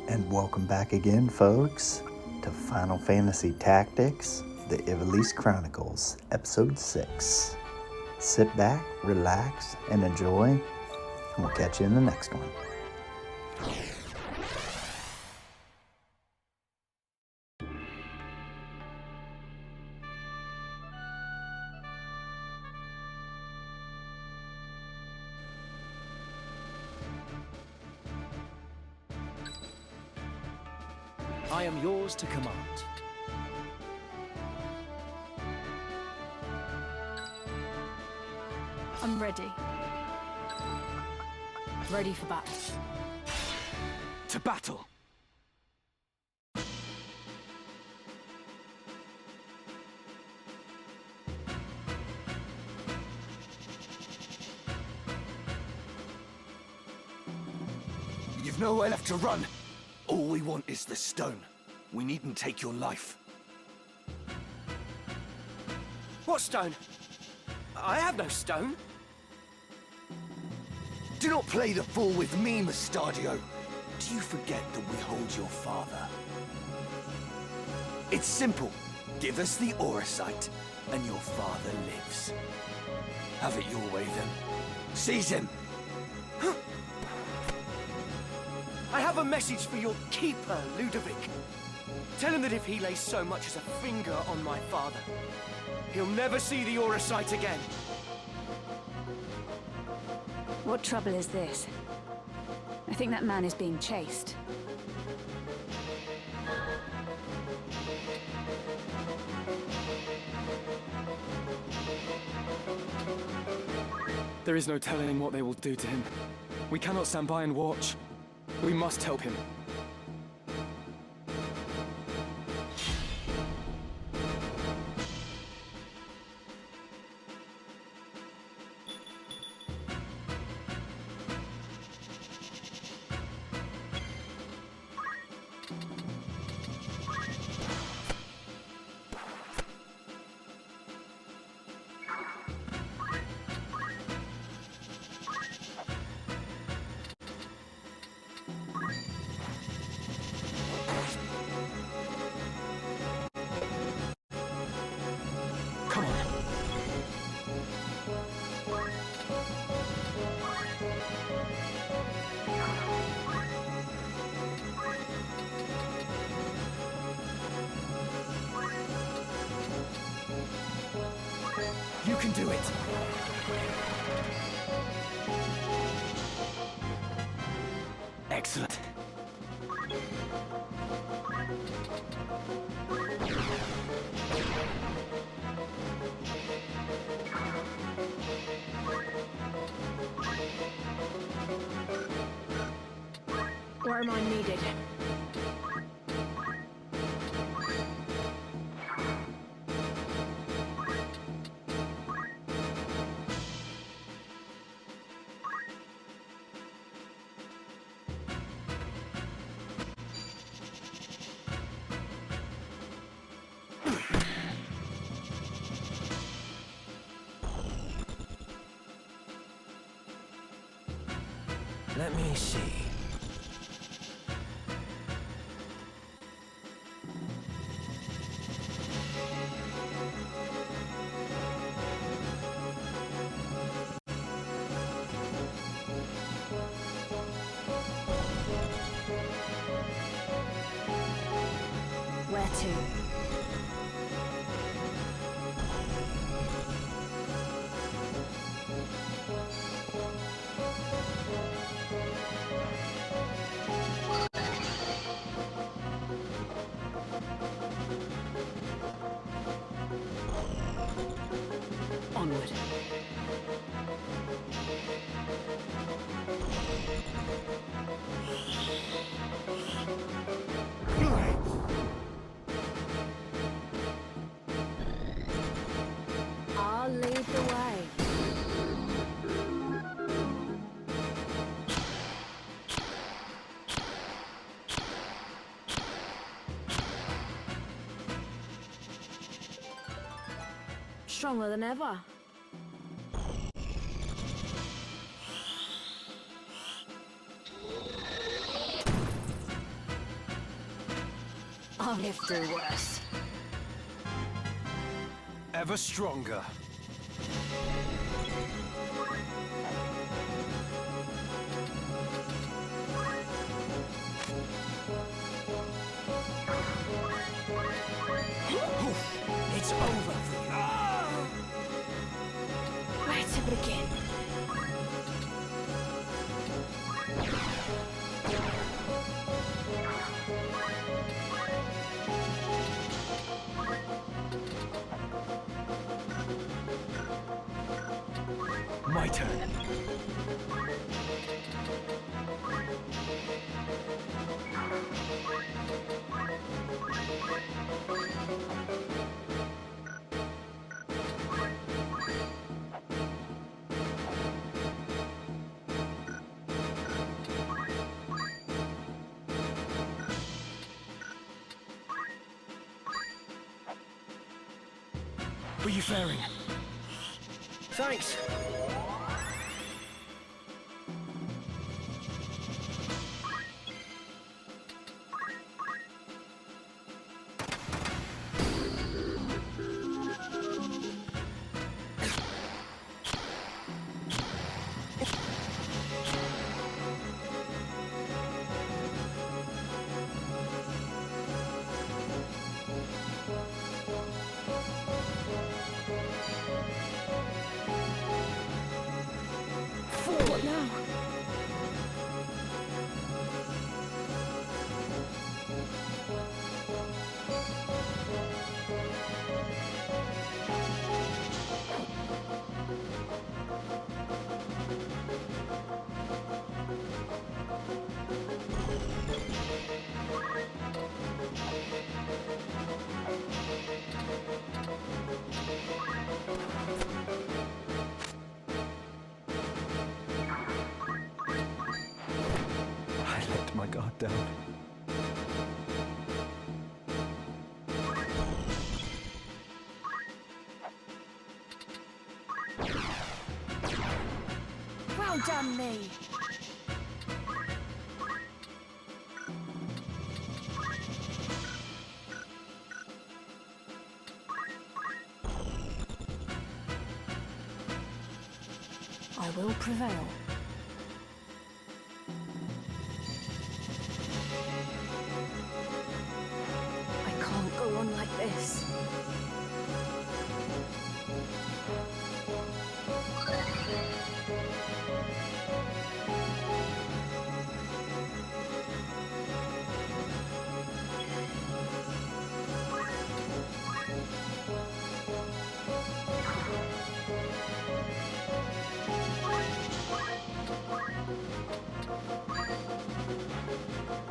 And welcome back again, folks, to Final Fantasy Tactics, The Ivalice Chronicles, Ep.6. Sit back, relax, and enjoy, and we'll catch you in the next one. I am yours to command. I'm ready. Ready for battle. To battle! You've nowhere left to run. All we want is the stone. We needn't take your life. What stone? I have no stone. Do not play the fool with me, Mustadio. Do you forget that we hold your father? It's simple. Give us the Auracite, and your father lives. Have it your way, then. Seize him! I have a message for your keeper, Ludovic. Tell him that if he lays so much as a finger on my father, he'll never see the Auracite again. What trouble is this? I think that man is being chased. There is no telling what they will do to him. We cannot stand by and watch. We must help him. Come on. You can do it. Excellent. Where am I needed? Let me see. Where to? Onward. I'll lead the way. Stronger than ever. I'll live through worse. Ever stronger. It's over for you. Where to begin? My turn. Were you faring? Thanks. What now? I let my guard down. Well done, me. I will prevail. I can't go on like this.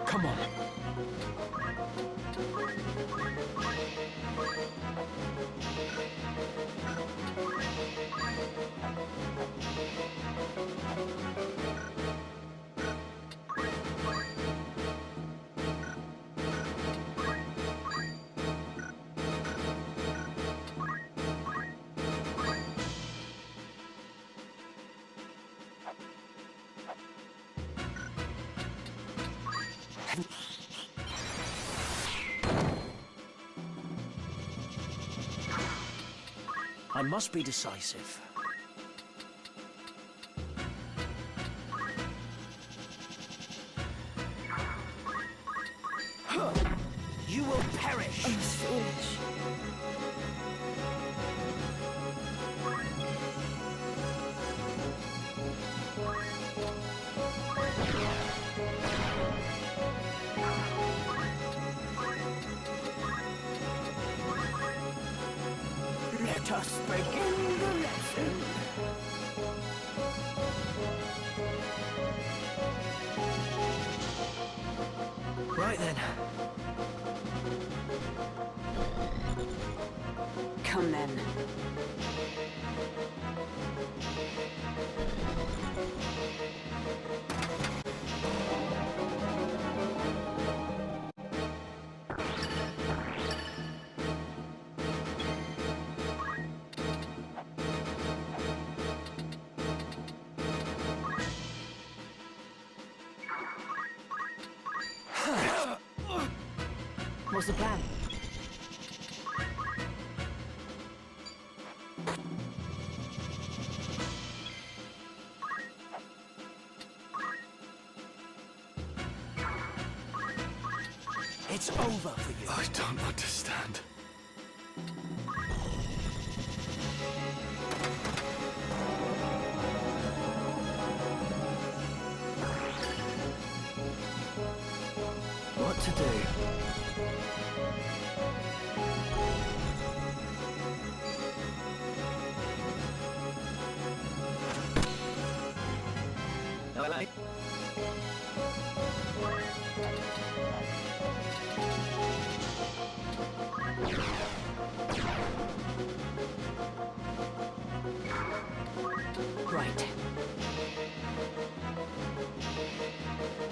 Come on. I must be decisive. You will perish. I was foolish. Let us begin the lesson. Right then. Come then. What's the plan? It's over for you. I don't understand. What to do? Hello. Right.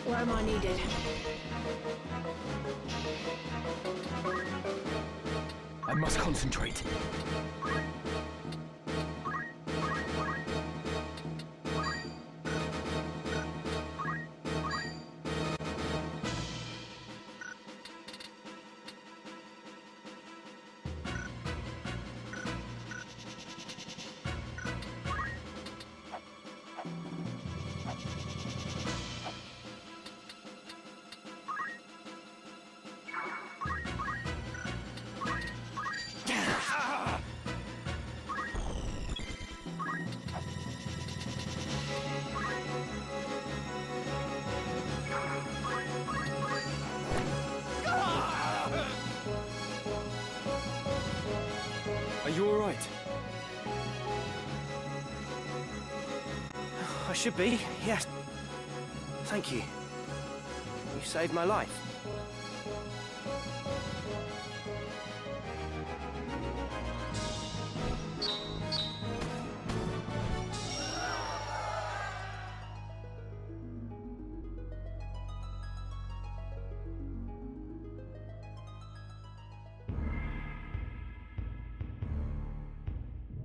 Where am I needed? I must concentrate. Are you all right? I should be, yes. Thank you. You saved my life.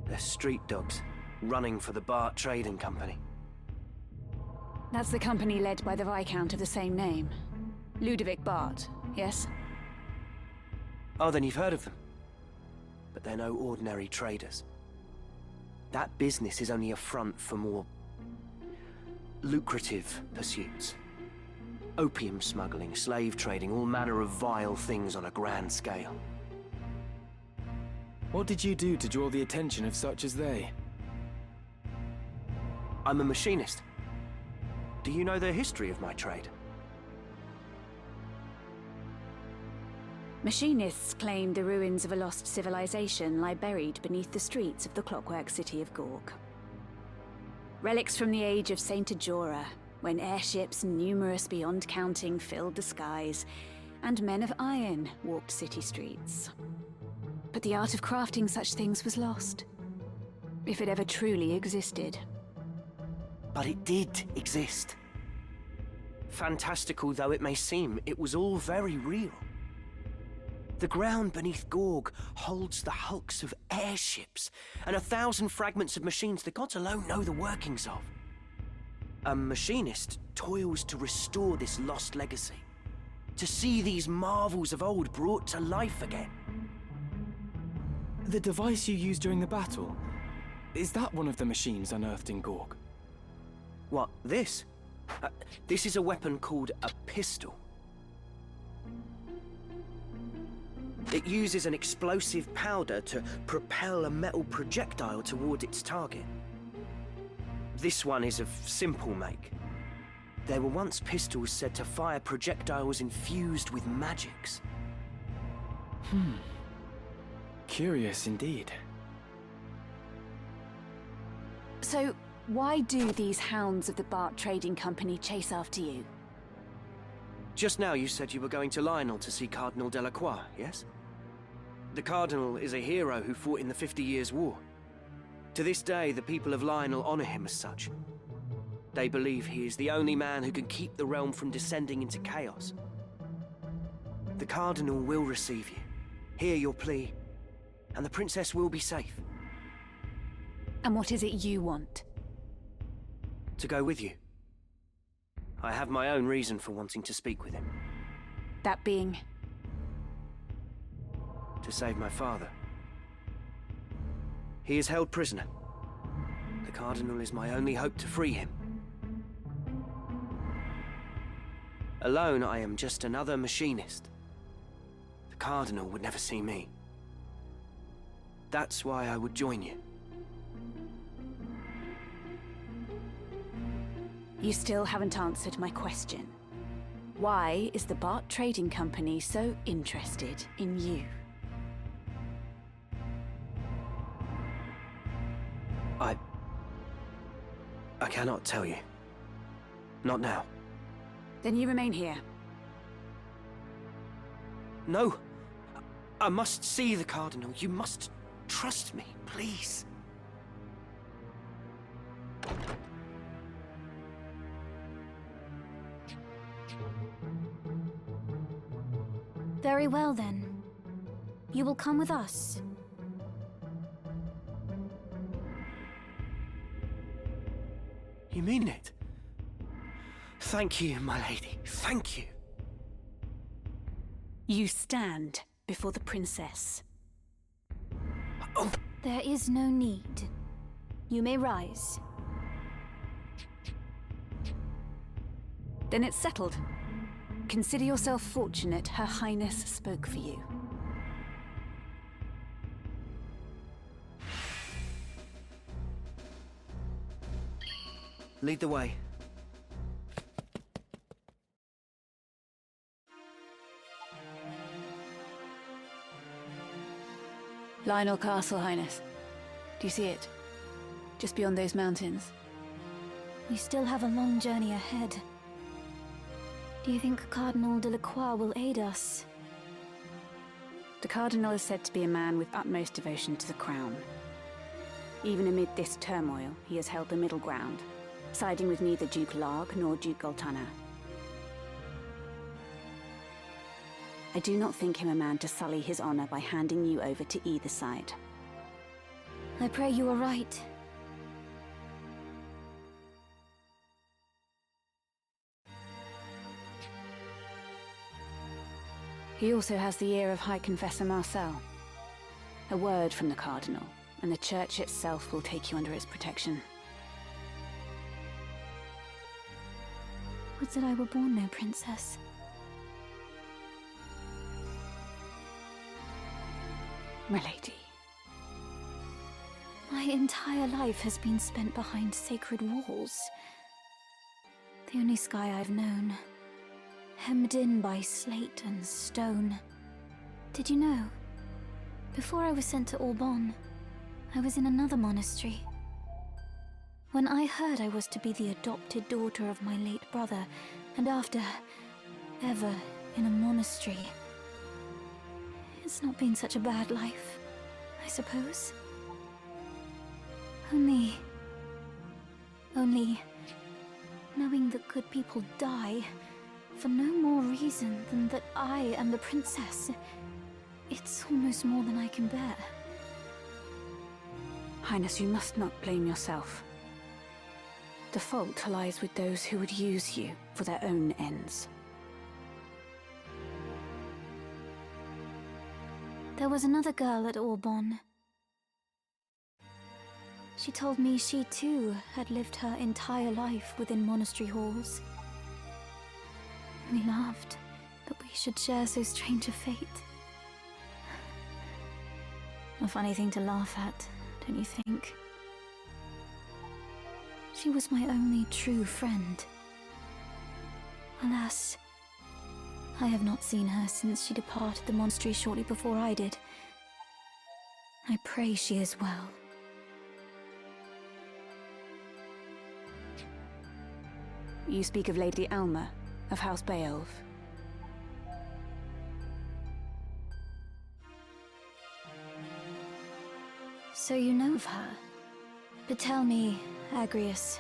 They're street dogs, running for the Bart Trading Company. That's the company led by the Viscount of the same name. Ludovic Bart, yes? Oh, then you've heard of them. But they're no ordinary traders. That business is only a front for more lucrative pursuits. Opium smuggling, slave trading, all manner of vile things on a grand scale. What did you do to draw the attention of such as they? I'm a machinist. Do you know the history of my trade? Machinists claim the ruins of a lost civilization lie buried beneath the streets of the clockwork city of Gorg. Relics from the age of Saint Ajora, when airships numerous beyond counting filled the skies, and men of iron walked city streets. But the art of crafting such things was lost, if it ever truly existed. But it did exist. Fantastical though it may seem, it was all very real. The ground beneath Gorg holds the hulks of airships and 1,000 fragments of machines the gods alone know the workings of. A machinist toils to restore this lost legacy, to see these marvels of old brought to life again. The device you used during the battle, is that one of the machines unearthed in Gorg? What, this? This is a weapon called a pistol. It uses an explosive powder to propel a metal projectile toward its target. This one is of simple make. There were once pistols said to fire projectiles infused with magics. Curious indeed. So, why do these hounds of the Bart Trading Company chase after you? Just now you said you were going to Lionel to see Cardinal Delacroix, yes? The Cardinal is a hero who fought in the 50 Years' War. To this day, the people of Lionel honor him as such. They believe he is the only man who can keep the realm from descending into chaos. The Cardinal will receive you, hear your plea, and the Princess will be safe. And what is it you want? To go with you. I have my own reason for wanting to speak with him. That being? to save my father. He is held prisoner. The Cardinal is my only hope to free him. Alone, I am just another machinist. The Cardinal would never see me. That's why I would join you. You still haven't answered my question. Why is the Bart Trading Company so interested in you? I cannot tell you. Not now. Then you remain here. No! I must see the Cardinal. You must trust me, please. Very well then. You will come with us. You mean it? Thank you, my lady. Thank you. You stand before the princess. Oh, There is no need. You may rise. Then it's settled. Consider yourself fortunate Her Highness spoke for you. lead the way. Lionel Castle, Highness. Do you see it? Just beyond those mountains. We still have a long journey ahead. Do you think Cardinal Delacroix will aid us? The Cardinal is said to be a man with utmost devotion to the crown. Even amid this turmoil, he has held the middle ground, siding with neither Duke Larg nor Duke Goltana. I do not think him a man to sully his honor by handing you over to either side. I pray you are right. He also has the ear of High Confessor Marcel. A word from the Cardinal, and the Church itself will take you under its protection. Would that I were born no princess. Milady. My entire life has been spent behind sacred walls. The only sky I've known, hemmed in by slate and stone. Did you know? Before I was sent to Auban, I was in another monastery. When I heard I was to be the adopted daughter of my late brother, and after, ever in a monastery, it's not been such a bad life, I suppose. Only knowing that good people die for no more reason than that I am the princess, it's almost more than I can bear. Highness, you must not blame yourself. The fault lies with those who would use you for their own ends. There was another girl at Auban. She told me she too had lived her entire life within monastery halls. We laughed that we should share so strange a fate. A funny thing to laugh at, don't you think? She was my only true friend. Alas, I have not seen her since she departed the monastery shortly before I did. I pray she is well. You speak of Lady Alma, of House Beowulf. So you know of her? But tell me, Agrius,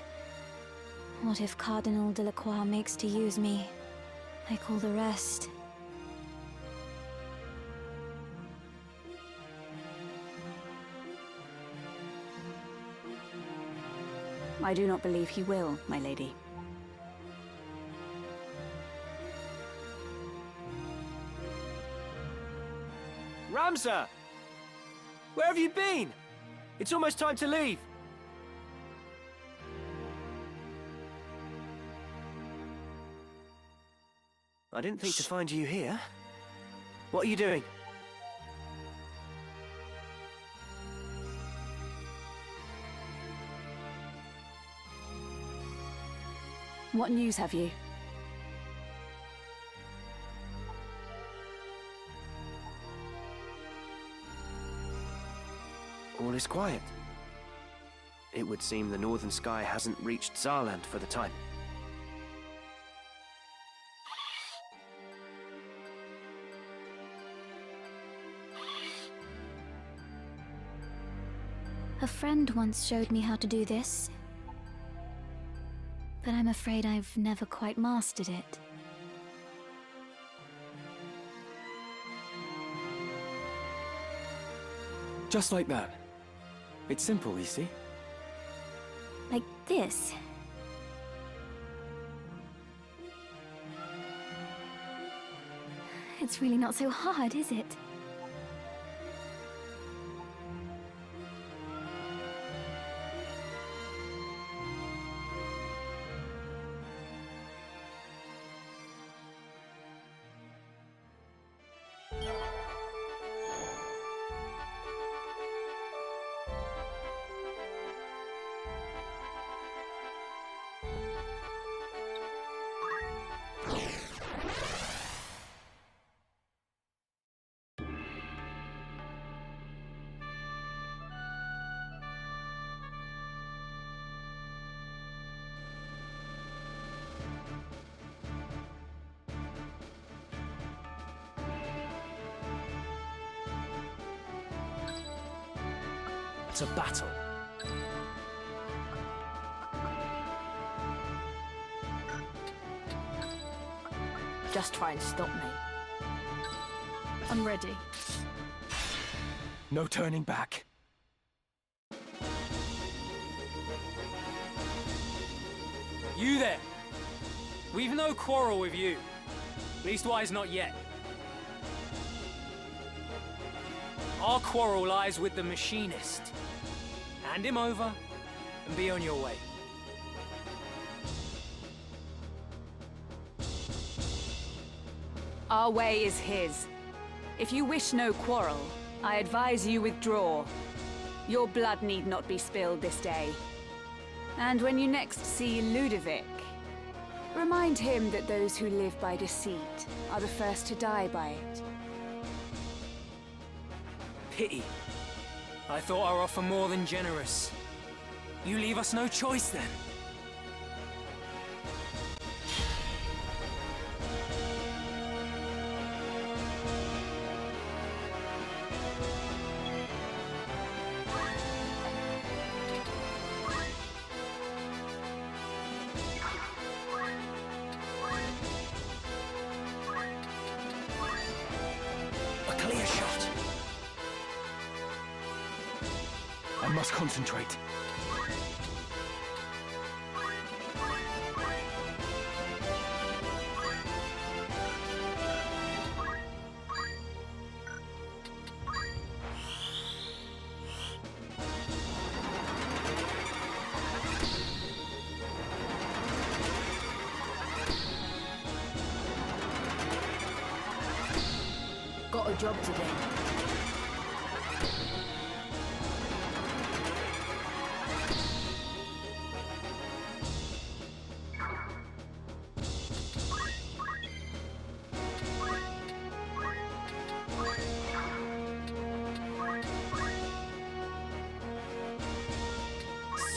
what if Cardinal Delacroix makes to use me, like all the rest? I do not believe he will, my lady. Ramsar! Where have you been? It's almost time to leave. I didn't think to find you here. What are you doing? What news have you? All is quiet. It would seem the northern sky hasn't reached Zarland for the time. A friend once showed me how to do this, but I'm afraid I've never quite mastered it. Just like that. It's simple, you see? Like this. It's really not so hard, is it? To battle. Just try and stop me. I'm ready. No turning back. You there! We've no quarrel with you. Leastwise not yet. Our quarrel lies with the machinist. Hand him over, and be on your way. Our way is his. If you wish no quarrel, I advise you withdraw. Your blood need not be spilled this day. And when you next see Ludovic, remind him that those who live by deceit are the first to die by it. Pity. I thought our offer more than generous. You leave us no choice then. A clear shot. I must concentrate. Got a job to do.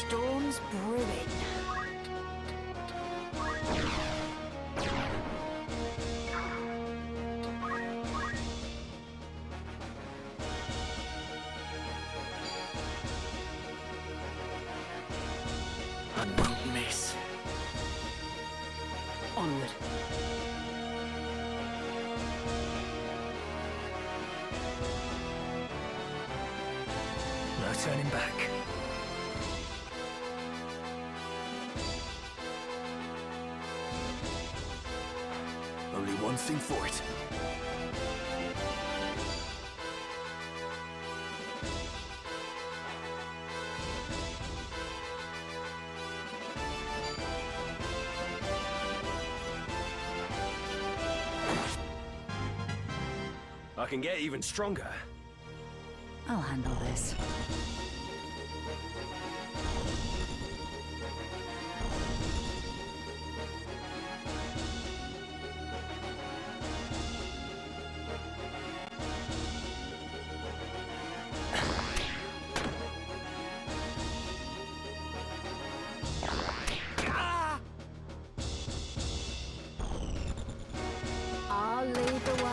Storm's brewing. I won't miss. Onward. No turning back. Only one thing for it. I can get even stronger. I'll handle this. I'll lead the way.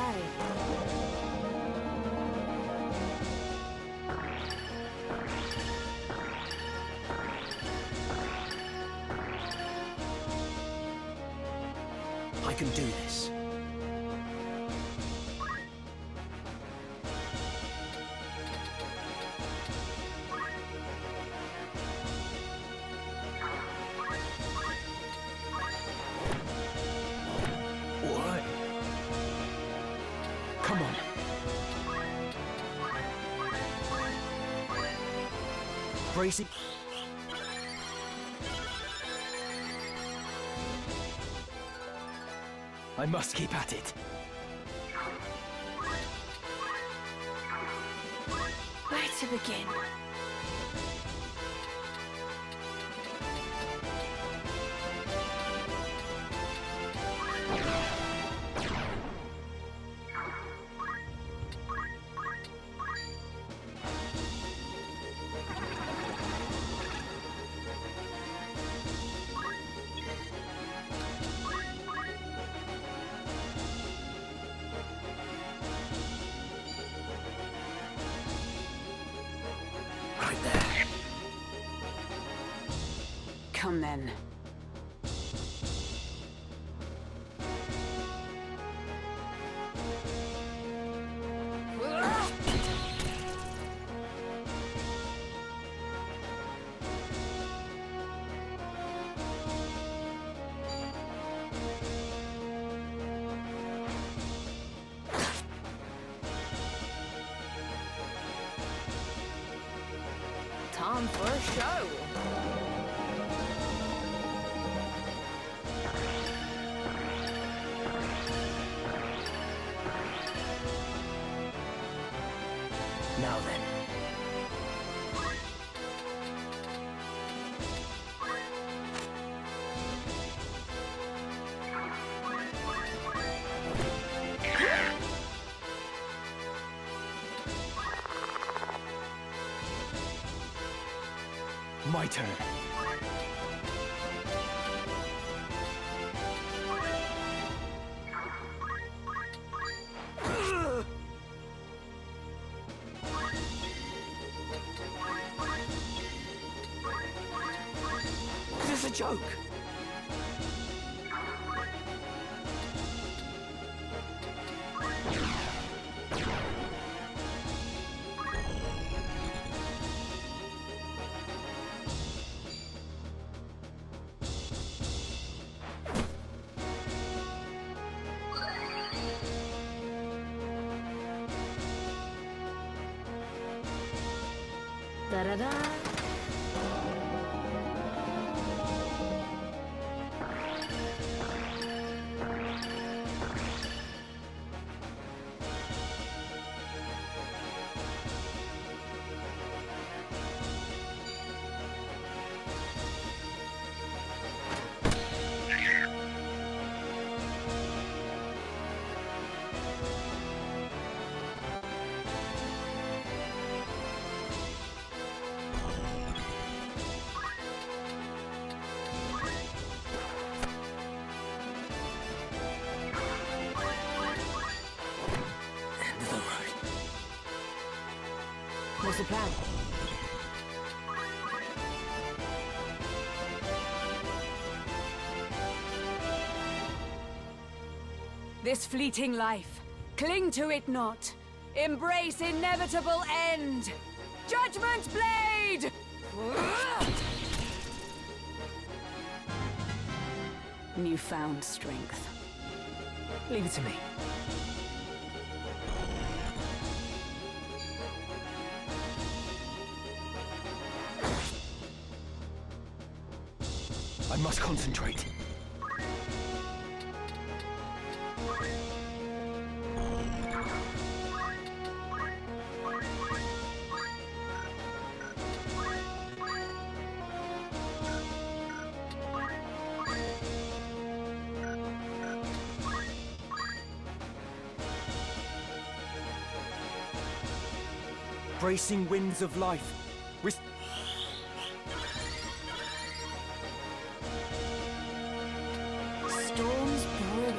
I can do this. What? Come on. Bracy. I must keep at it. Where to begin? Right there. Come then. Time for a show. Now then. My turn. Is this a joke? Da-da-da. End of the road. What's the plan? This fleeting life, cling to it not. Embrace inevitable end. Judgment Blade! Newfound strength. Leave it to me. I must concentrate. bracing winds of life. Storm's brewing.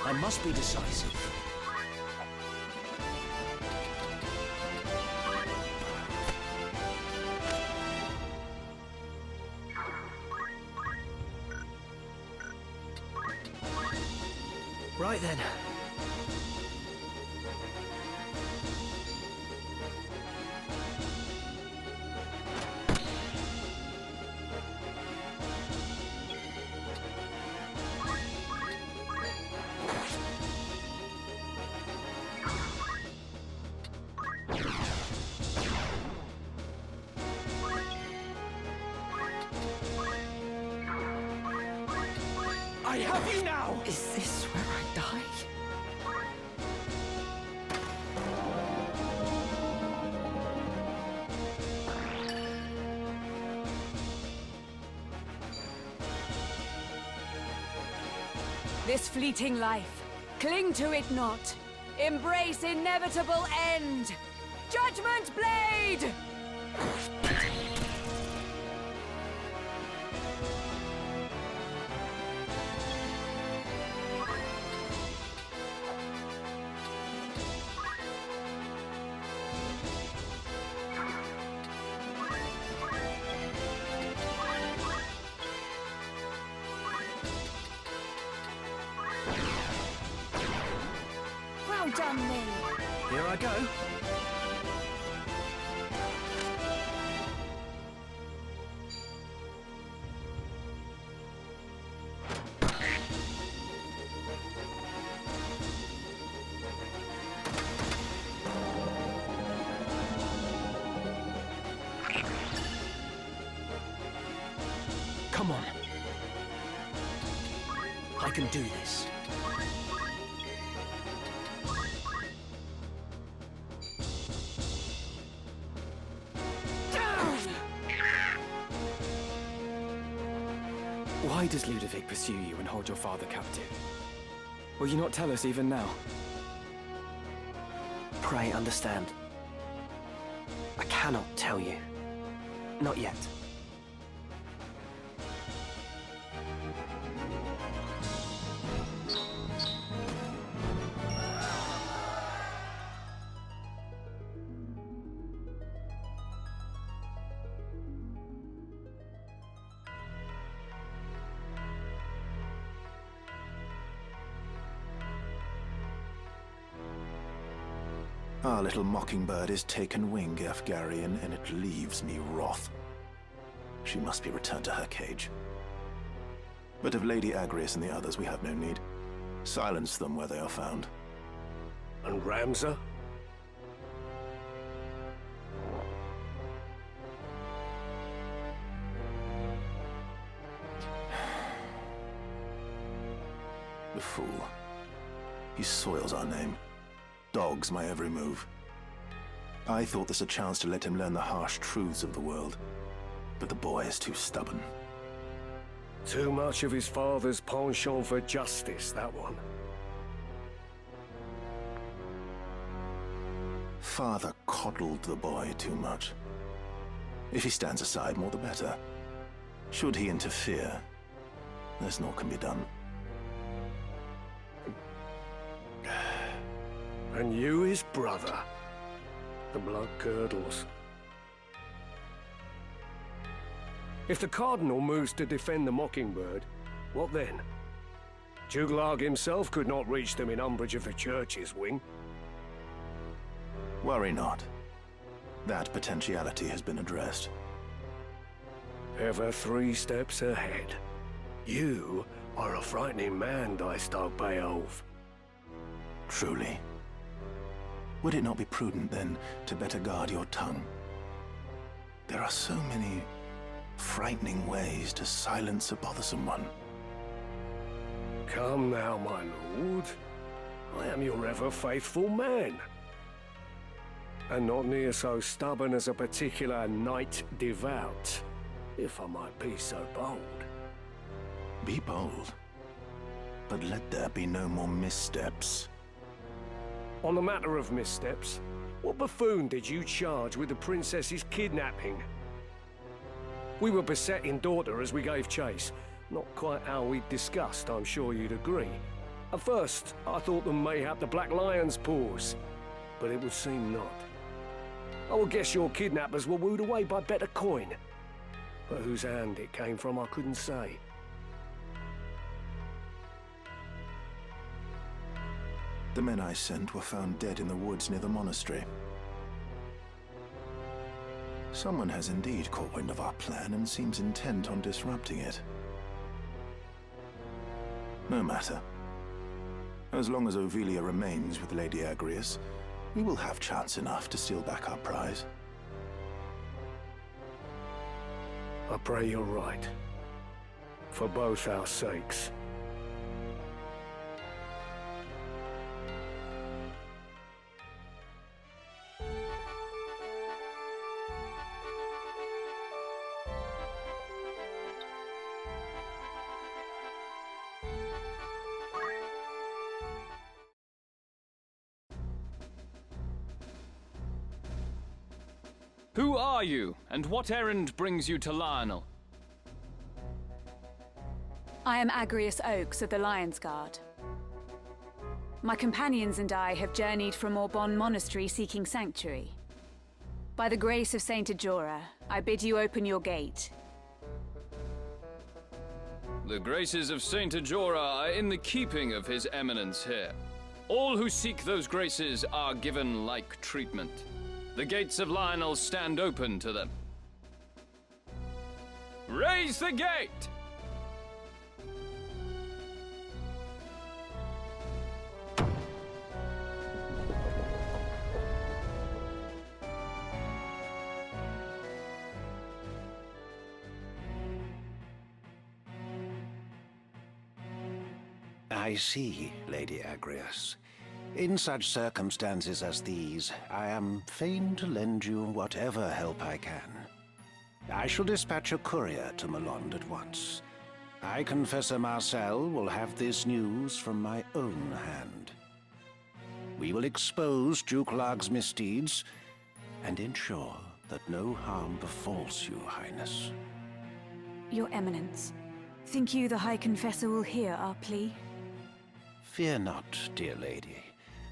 I must be decisive. Right then. I have you now! Is this where I die? This fleeting life, cling to it not. Embrace inevitable end. Judgment Blade! Well done, me. Here I go. Come on. I can do this. Why does Ludovic pursue you and hold your father captive? Will you not tell us even now? Pray understand. I cannot tell you. Not yet. Our little mockingbird is taken wing, Efgarian, and it leaves me wroth. She must be returned to her cage. But of Lady Agrias and the others we have no need. Silence them where they are found. And Ramza? The fool. He soils our name. Dogs my every move. I thought this a chance to let him learn the harsh truths of the world. But the boy is too stubborn. Too much of his father's penchant for justice, that one. Father coddled the boy too much. If he stands aside, more the better. Should he interfere, there's naught can be done. And you his brother. The blood curdles. If the Cardinal moves to defend the Mockingbird, what then? Juglarg himself could not reach them in umbrage of the Church's wing. Worry not. That potentiality has been addressed. Ever 3 steps ahead. You are a frightening man, Dystog Beowulf. Truly. Would it not be prudent, then, to better guard your tongue? There are so many frightening ways to silence a bothersome one. Come now, my lord. I am your ever faithful man. And not near so stubborn as a particular knight devout, if I might be so bold. Be bold, but let there be no more missteps. On the matter of missteps, what buffoon did you charge with the princess's kidnapping? We were besetting daughter as we gave chase. Not quite how we'd discussed, I'm sure you'd agree. At first, I thought them mayhap the Black Lion's paws, but it would seem not. I would guess your kidnappers were wooed away by better coin. But whose hand it came from, I couldn't say. The men I sent were found dead in the woods near the monastery. Someone has indeed caught wind of our plan and seems intent on disrupting it. No matter. As long as Ovelia remains with Lady Agrias, we will have chance enough to steal back our prize. I pray you're right. For both our sakes. Who are you, and what errand brings you to Lionel? I am Agrias Oaks of the Lion's Guard. My companions and I have journeyed from Orbon Monastery seeking sanctuary. By the grace of Saint Ajora, I bid you open your gate. The graces of Saint Ajora are in the keeping of His Eminence here. All who seek those graces are given like treatment. The gates of Lionel stand open to them. Raise the gate! I see, Lady Agrias. In such circumstances as these, I am fain to lend you whatever help I can. I shall dispatch a courier to Malond at once. I, Confessor Marcel, will have this news from my own hand. We will expose Duke Larg's misdeeds and ensure that no harm befalls you, Highness. Your Eminence, think you the High Confessor will hear our plea? Fear not, dear lady.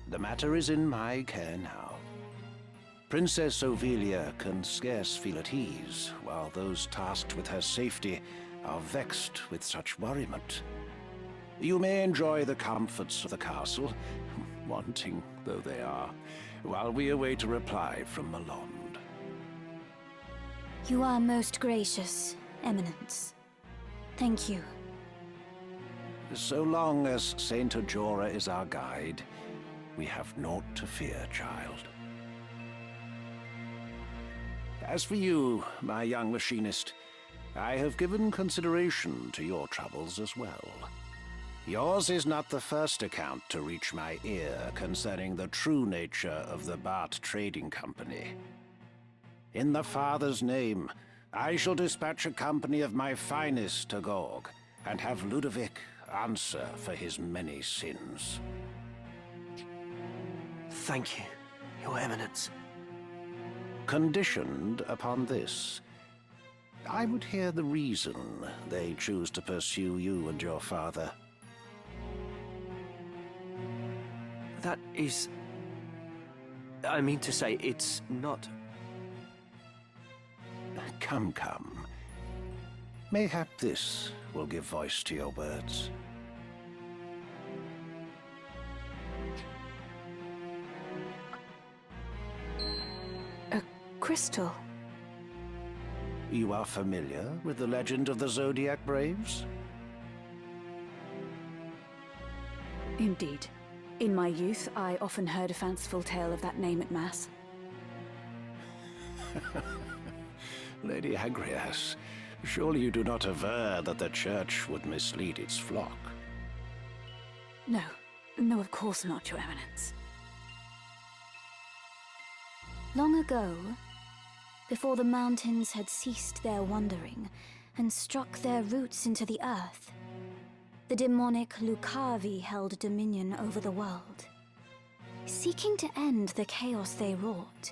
The matter is in my care now. Princess Ovelia can scarce feel at ease, while those tasked with her safety are vexed with such worriment. You may enjoy the comforts of the castle, wanting though they are, while we await a reply from Malond. You are most gracious, Eminence. Thank you. So long as Saint Ajora is our guide, we have naught to fear, child. As for you, my young machinist, I have given consideration to your troubles as well. Yours is not the first account to reach my ear concerning the true nature of the Bart Trading Company. In the Father's name, I shall dispatch a company of my finest to Gorg, and have Ludovic answer for his many sins. Thank you, Your Eminence. Conditioned upon this, I would hear the reason they choose to pursue you and your father. That is... I mean to say, it's not... Come. Mayhap this will give voice to your words. Crystal. You are familiar with the legend of the Zodiac Braves? Indeed. In my youth, I often heard a fanciful tale of that name at Mass. Lady Agrias, surely you do not aver that the Church would mislead its flock? No, No, of course not, Your Eminence. Long ago, before the mountains had ceased their wandering and struck their roots into the earth, the demonic Lucavi held dominion over the world. Seeking to end the chaos they wrought,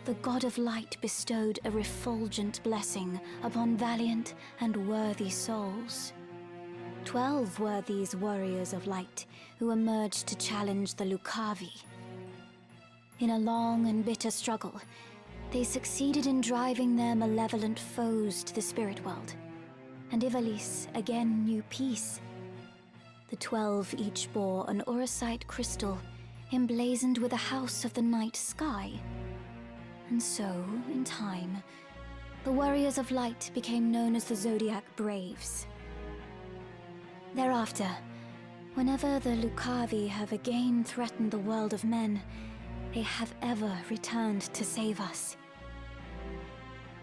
the God of Light bestowed a refulgent blessing upon valiant and worthy souls. 12 were these warriors of light who emerged to challenge the Lucavi. In a long and bitter struggle, they succeeded in driving their malevolent foes to the spirit world, and Ivalice again knew peace. The 12 each bore an auracite crystal emblazoned with a house of the night sky. And so, in time, the Warriors of Light became known as the Zodiac Braves. Thereafter, whenever the Lucavi have again threatened the world of men, they have ever returned to save us.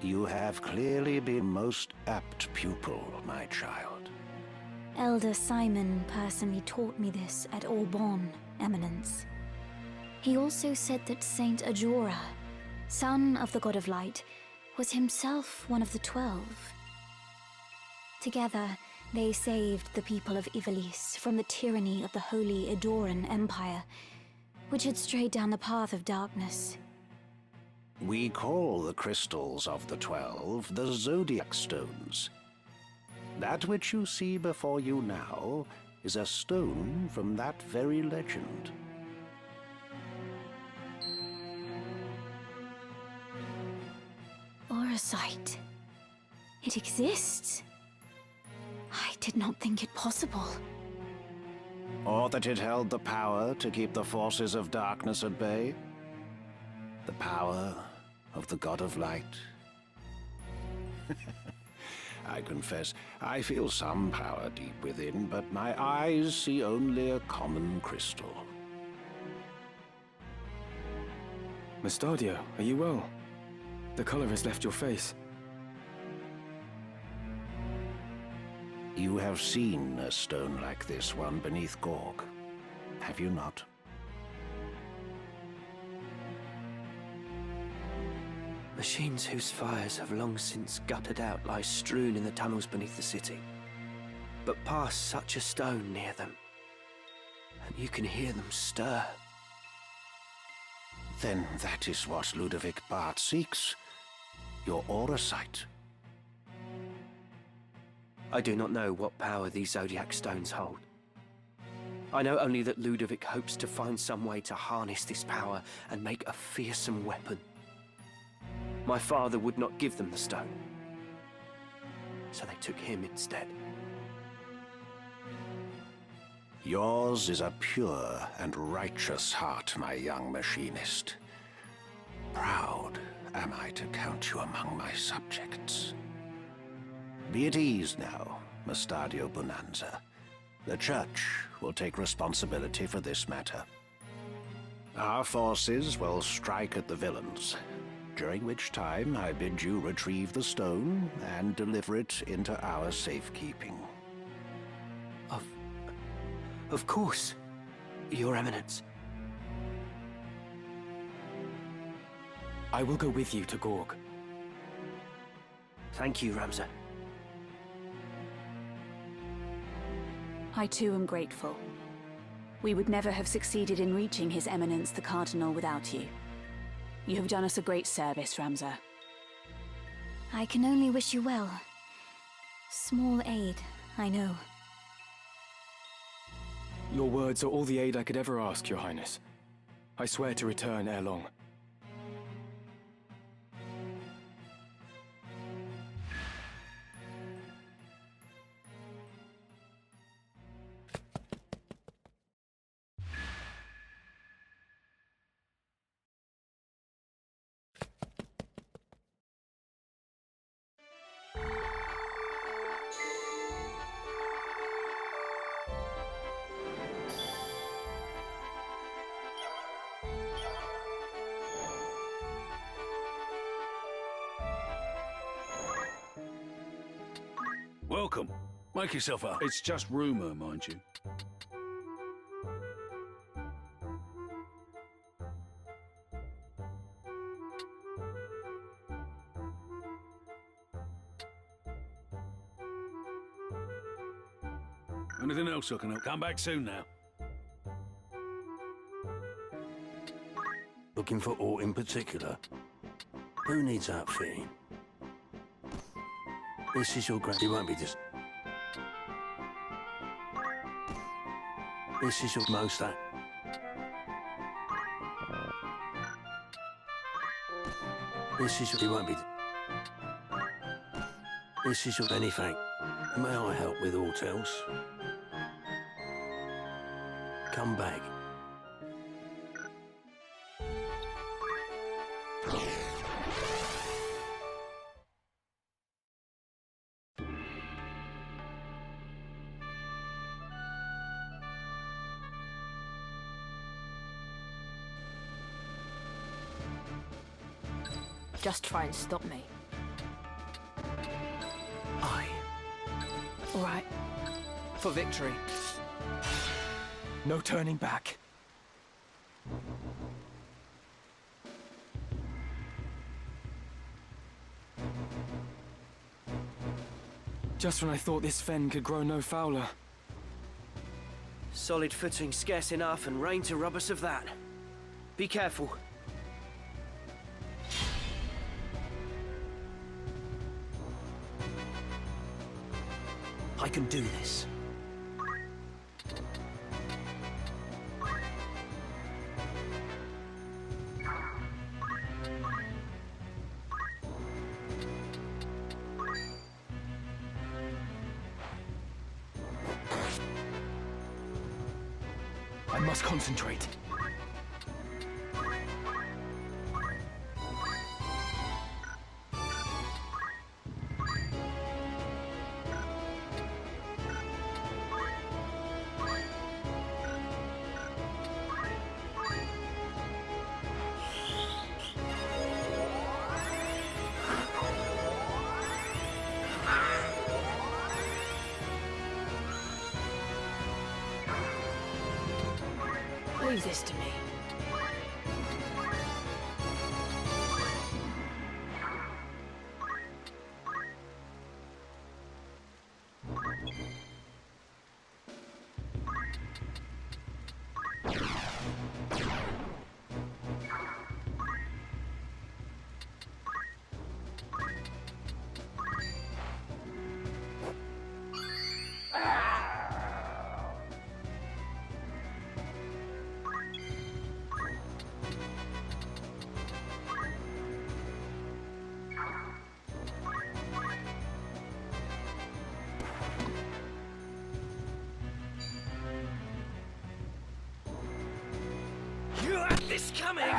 You have clearly been most apt pupil, my child. Elder Simon personally taught me this at Aubonne, Eminence. He also said that Saint Ajora, son of the God of Light, was himself one of the 12. Together, they saved the people of Ivalice from the tyranny of the Holy Edoran Empire, which had strayed down the path of darkness. We call the crystals of the 12 the Zodiac Stones. That which you see before you now is a stone from that very legend. Auracite. It exists. I did not think it possible. Or that it held the power to keep the forces of darkness at bay? The power of the God of Light? I confess, I feel some power deep within, but my eyes see only a common crystal. Mustadio, are you well? The color has left your face. You have seen a stone like this one beneath Gorg, have you not? Machines whose fires have long since guttered out lie strewn in the tunnels beneath the city. But pass such a stone near them, and you can hear them stir. Then that is what Ludovic Bart seeks. Your auracite. I do not know what power these Zodiac stones hold. I know only that Ludovic hopes to find some way to harness this power and make a fearsome weapon. My father would not give them the stone, so they took him instead. Yours is a pure and righteous heart, my young machinist. Proud am I to count you among my subjects. Be at ease now, Mustadio Bonanza. The Church will take responsibility for this matter. Our forces will strike at the villains, during which time I bid you retrieve the stone and deliver it into our safekeeping. Of course, Your Eminence. I will go with you to Gorg. Thank you, Ramza. I too am grateful. We would never have succeeded in reaching His Eminence the Cardinal without you. You have done us a great service, Ramza. I can only wish you well. Small aid, I know. Your words are all the aid I could ever ask, Your Highness. I swear to return ere long. Welcome. Make yourself up. It's just rumor, mind you. Anything else I can help? Come back soon now. Looking for aught in particular? Who needs outfitting? This is your grand... You won't be just... This is your most... This is your... You won't be... This is your... Anything. May I help with aught else? Come back. Just try and stop me. Aye. All right. For victory. No turning back. Just when I thought this fen could grow no fouler. Solid footing scarce enough, and rain to rob us of that. Be careful. I can do this. I must concentrate. Leave this to me. You had this coming!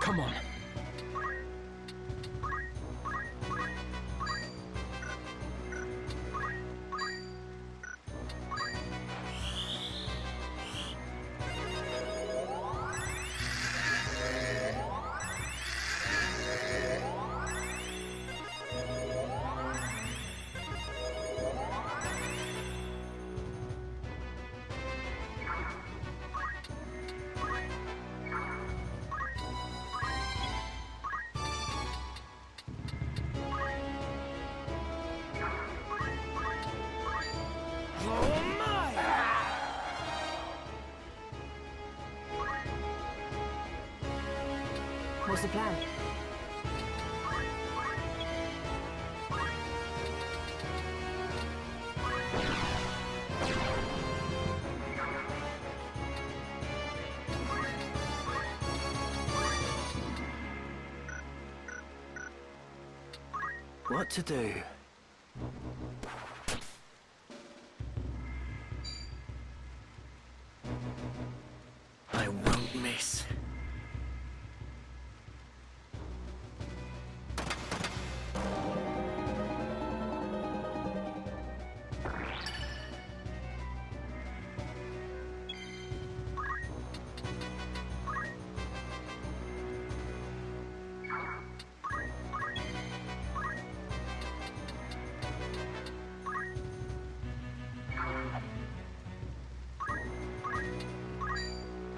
Come on. What's the plan? what to do. I won't miss.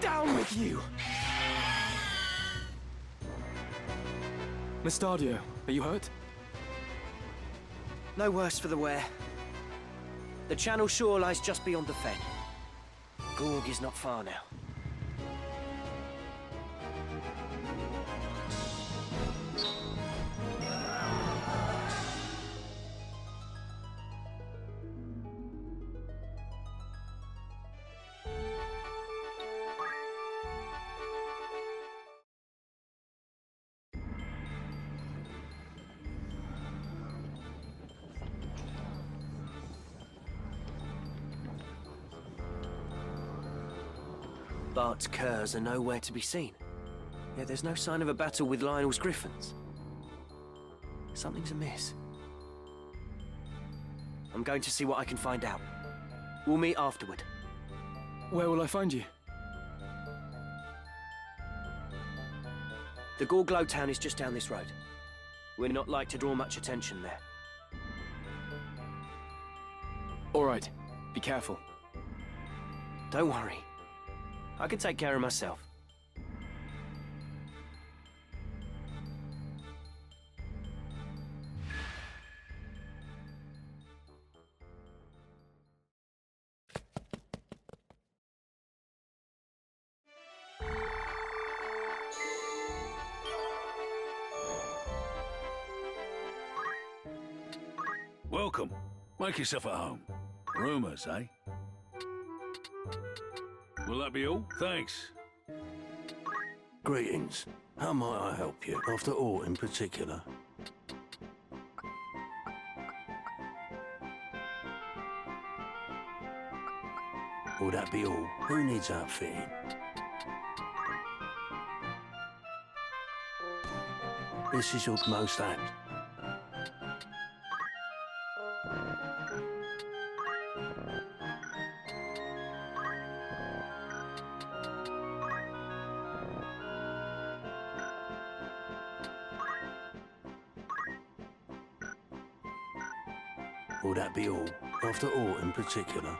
Down with you! Mustadio, are you hurt? No worse for the wear. The Channel shore lies just beyond the fen. Gorg is not far now. Bart's curs are nowhere to be seen. Yet there's no sign of a battle with Lionel's griffins. Something's amiss. I'm going to see what I can find out. We'll meet afterward. Where will I find you? The Gorglow town is just down this road. We're not like to draw much attention there. All right, be careful. Don't worry. I can take care of myself. Welcome. Make yourself at home. Rumours, eh? Will that be all? Thanks. Greetings. How might I help you? After all, in particular. Will that be all? Who needs outfitting? This is your most apt. Will that be all? After all, in particular.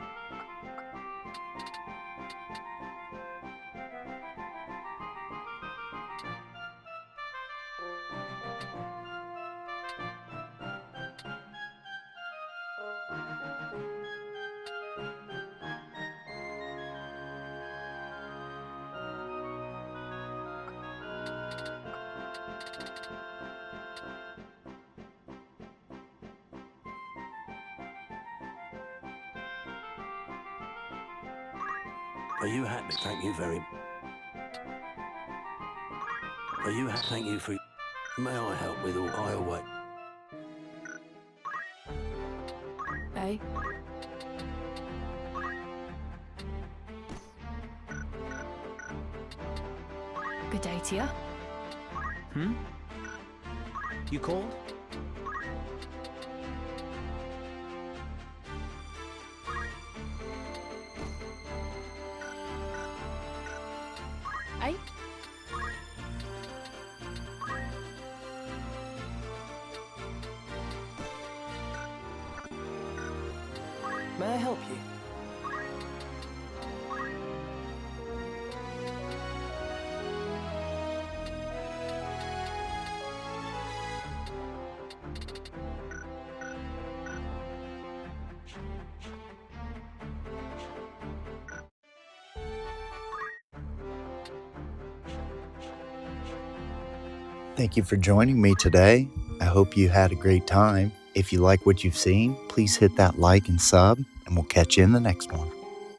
Are you happy? Thank you very... Are you happy? Thank you for... May I help with all I await? Eh? Good day to you. You called? Eh? May I help you? Thank you for joining me today. I hope you had a great time. If you like what you've seen, please hit that like and sub, and we'll catch you in the next one.